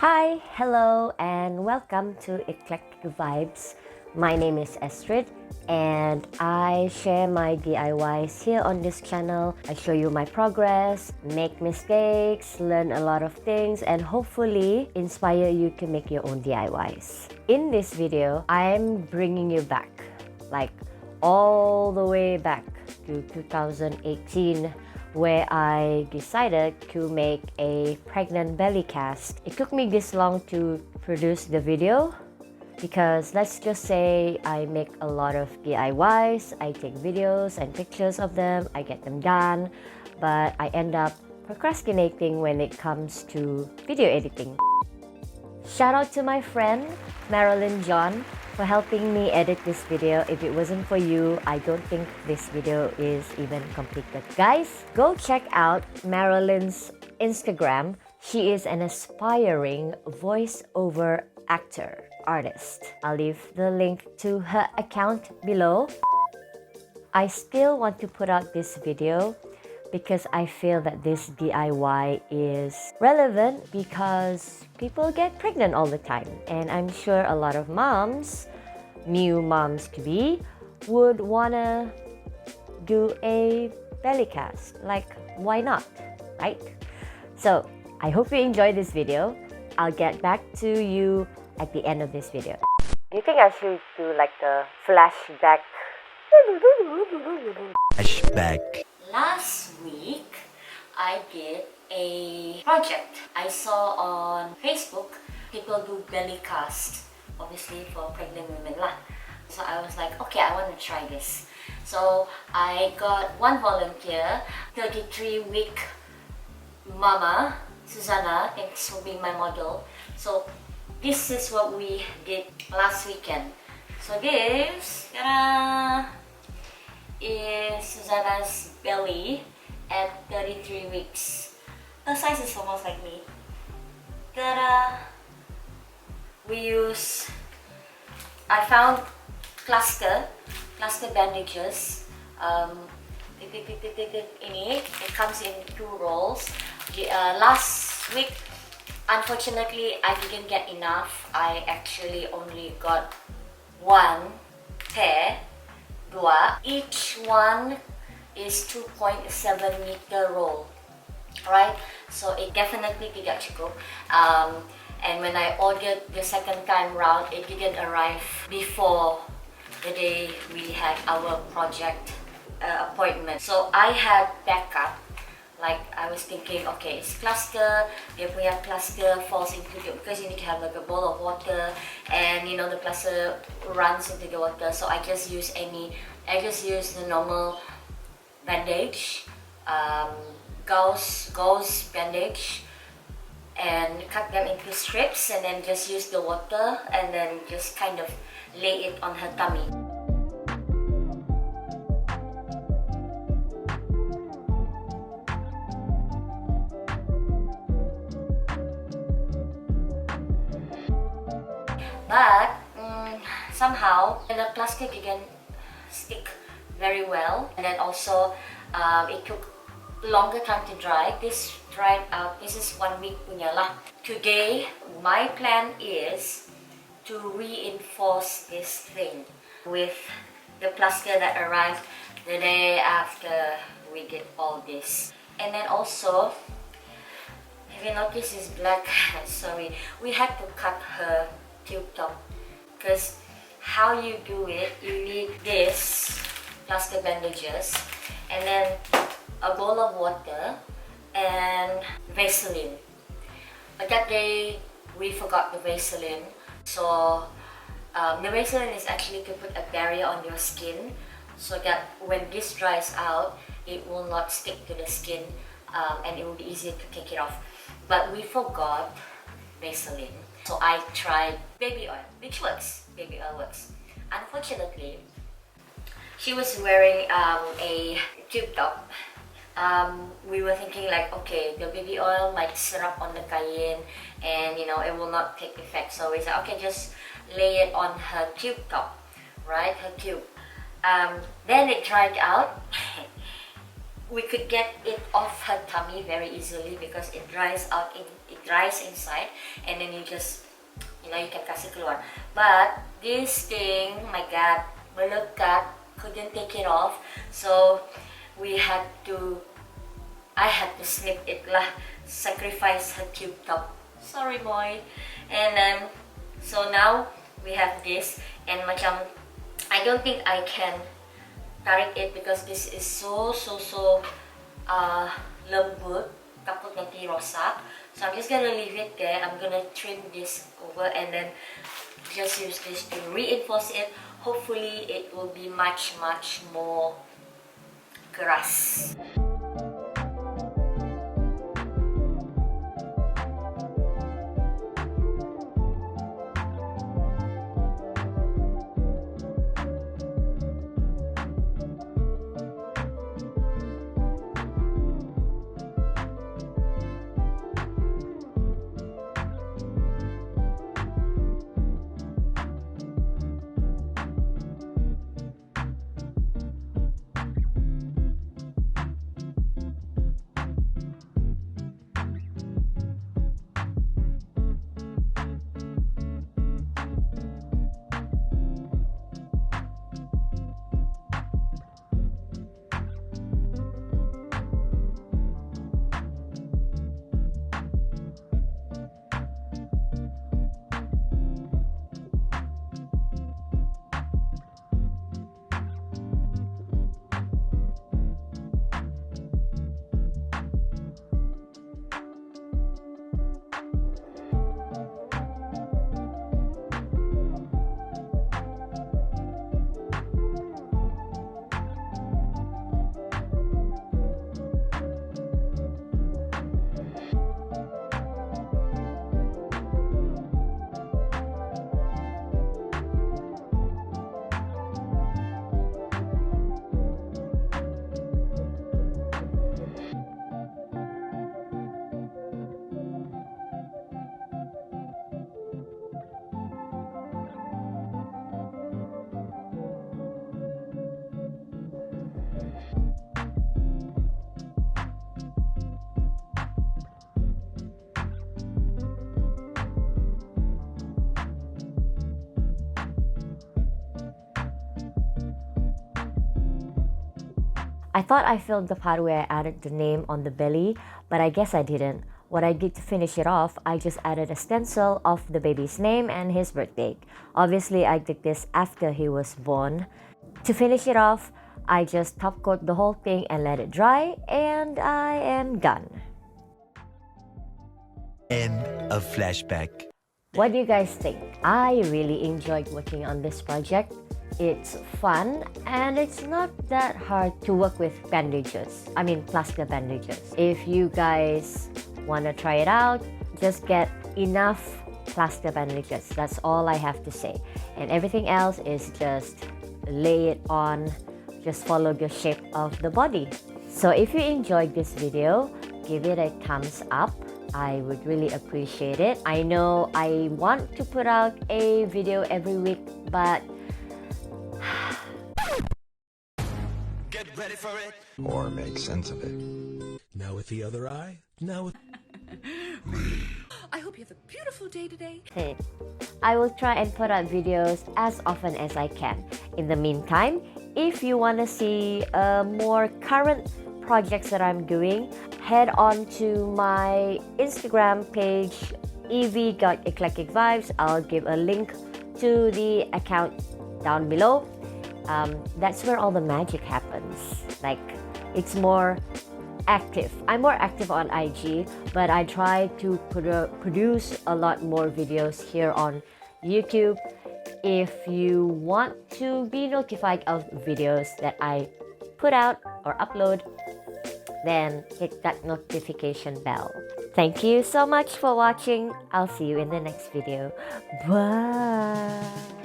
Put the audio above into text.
Hi, hello, and welcome to Eclectic Vibes. My name is Astrid, and I share my DIYs here on this channel. I show you my progress, make mistakes, learn a lot of things, and hopefully inspire you to make your own DIYs. In this video, I'm bringing you back, like all the way back to 2018, where I decided to make a pregnant belly cast. It took me this long to produce the video because let's just say I make a lot of DIYs, I take videos and pictures of them, I get them done, but I end up procrastinating when it comes to video editing. Shout out to my friend Marilyn John for helping me edit this video. If it wasn't for you, I don't think this video is even completed. Guys, go check out Marilyn's Instagram. She is an aspiring voiceover actor, artist. I'll leave the link to her account below. I still want to put out this video because I feel that this DIY is relevant because people get pregnant all the time. And I'm sure a lot of moms, new moms to be, would wanna do a belly cast. Like, why not, right? So, I hope you enjoyed this video. I'll get back to you at the end of this video. Do you think I should do like the flashback? Flashback. Last week, I did a project. I saw on Facebook, people do belly cast, obviously for pregnant women lah. So I was like, okay, I want to try this. So I got one volunteer, 33-week mama, Susanna, thanks for being my model. So this is what we did last weekend. So this, is Susanna's belly at 33 weeks. Her size is almost like me. I found cluster bandages. It comes in 2 rolls. Last week, unfortunately, I didn't get enough. I actually only got 1 pair. Each one is 2.7 meter roll, right? So it definitely tidak cukup. And when I ordered the second time round, it didn't arrive before the day we had our project appointment. So I had backup. Like I was thinking, okay, it's cluster. Dia punya cluster falls into the, because you need to have like a bowl of water, and you know the cluster runs into the water. So I just use the normal bandage, gauze bandage, and cut them into strips, and then just use the water, and then just kind of lay it on her tummy. But somehow the plaster didn't stick very well, and then also it took longer time to dry. This dried out. This is 1 week punya lah. Today my plan is to reinforce this thing with the plaster that arrived the day after we did all this. And then also, have you noticed this black? Sorry, we had to cut her tube top, because how you do it, you need this plaster bandages, and then a bowl of water and Vaseline. But that day we forgot the Vaseline, so the Vaseline is actually to put a barrier on your skin so that when this dries out, it will not stick to the skin, and it will be easier to take it off. But we forgot Vaseline. So I tried baby oil, which works. Baby oil works. Unfortunately, she was wearing a tube top. We were thinking like, okay, the baby oil might syrup on the kain, and you know it will not take effect. So we said, okay, just lay it on her tube top, right? Her tube. Then it dried out. we could get it off her tummy very easily because it dries out, it dries inside, and then you just, you can kasih keluar. But this thing, my God, melekat, couldn't take it off, so I had to snip it lah, sacrifice her tube top. Sorry boy. And so now we have this, and macam I don't think I can tarik it because this is so lembut, takut nanti rosak. So I'm just gonna leave it there. I'm gonna trim this over and then just use this to reinforce it. Hopefully it will be much more keras. I thought I filmed the part where I added the name on the belly, but I guess I didn't. What I did to finish it off, I just added a stencil of the baby's name and his birthday. Obviously, I did this after he was born. To finish it off, I just top coat the whole thing and let it dry, and I am done. End of flashback. What do you guys think? I really enjoyed working on this project. It's fun and it's not that hard to work with bandages. I mean plaster bandages. If you guys want to try it out, just get enough plaster bandages. That's all I have to say. And everything else is just lay it on, just follow the shape of the body. So if you enjoyed this video, give it a thumbs up. I would really appreciate it. I know I want to put out a video every week, but Get ready for it. Or make sense of it. Now with the other eye. Now with I hope you have a beautiful day today. I will try and put out videos as often as I can. In the meantime, if you want to see more current projects that I'm doing, head on to my Instagram page, ev.eclecticvibes. I'll give a link to the account down below. That's where all the magic happens. Like, it's more active. I'm more active on IG, but I try to produce a lot more videos here on YouTube. If you want to be notified of videos that I put out or upload, then hit that notification bell. Thank you so much for watching. I'll see you in the next video. Bye!